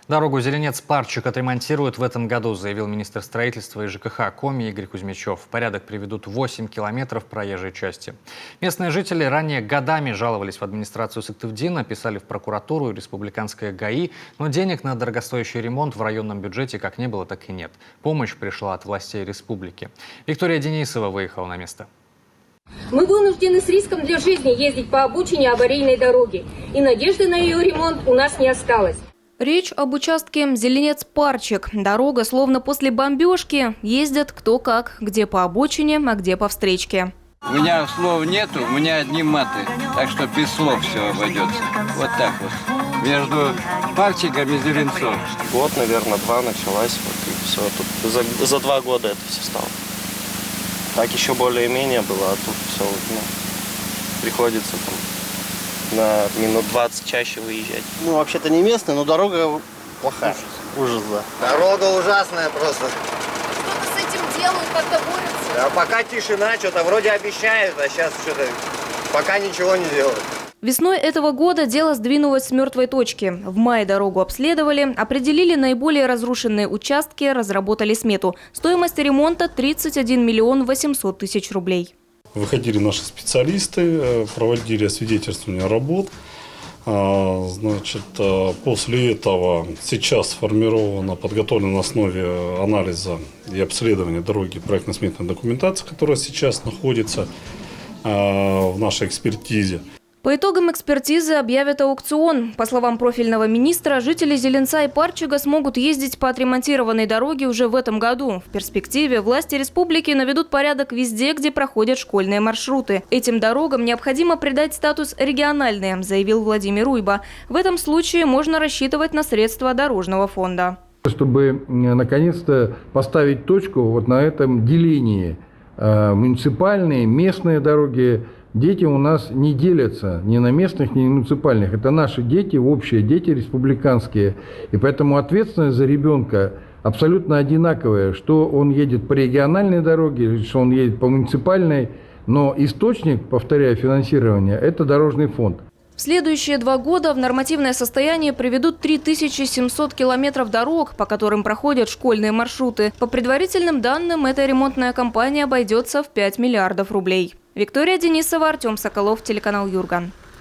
Дорогу Зеленец-Парчик отремонтируют в этом году, заявил министр строительства и ЖКХ Коми Игорь Кузьмичев. В порядок приведут 8 километров проезжей части. Местные жители ранее годами жаловались в администрацию Сыктывдина, писали в прокуратуру и республиканское ГАИ, но денег на дорогостоящий ремонт в районном бюджете как не было, так и нет. Помощь пришла от властей республики. Виктория Денисова выехала на место. Мы вынуждены с риском для жизни ездить по обочине аварийной дороги, и надежды на ее ремонт у нас не осталось. Речь об участке Зеленец-Парчик. Дорога словно после бомбежки. Ездят кто как, где по обочине, а где по встречке. У меня слов нету, у меня одни маты, так что без слов все обойдется. Вот так вот. Между Парчиком и Зеленцом. Год, наверное, 2 началась, вот и все. Тут за 2 года это все стало. Так еще более-менее было, а тут все, приходится там на минут 20 чаще выезжать. Мы вообще-то не местные, но дорога плохая. Ужас, да. Дорога ужасная просто. Что-то с этим делают, как-то борются? А пока тишина, что-то вроде обещают, а сейчас что-то пока ничего не делают. Весной этого года дело сдвинулось с мертвой точки. В мае дорогу обследовали, определили наиболее разрушенные участки, разработали смету. Стоимость ремонта – 31 миллион 800 тысяч рублей. Выходили наши специалисты, проводили освидетельствование работ. Значит, после этого сейчас сформирована, подготовлена на основе анализа и обследования дороги проектно-сметная документация, которая сейчас находится в нашей экспертизе. По итогам экспертизы объявят аукцион. По словам профильного министра, жители Зеленца и Парчига смогут ездить по отремонтированной дороге уже в этом году. В перспективе власти республики наведут порядок везде, где проходят школьные маршруты. Этим дорогам необходимо придать статус региональные, заявил Владимир Уйба. В этом случае можно рассчитывать на средства дорожного фонда. Чтобы наконец-то поставить точку вот на этом делении. Муниципальные, местные дороги. Дети у нас не делятся ни на местных, ни на муниципальных. Это наши дети, общие дети республиканские. И поэтому ответственность за ребенка абсолютно одинаковая. Что он едет по региональной дороге, что он едет по муниципальной. Но источник, повторяю, финансирования – это дорожный фонд. В следующие 2 года в нормативное состояние приведут 3700 километров дорог, по которым проходят школьные маршруты. По предварительным данным, эта ремонтная кампания обойдется в 5 миллиардов рублей. Виктория Денисова, Артем Соколов, телеканал Юрган.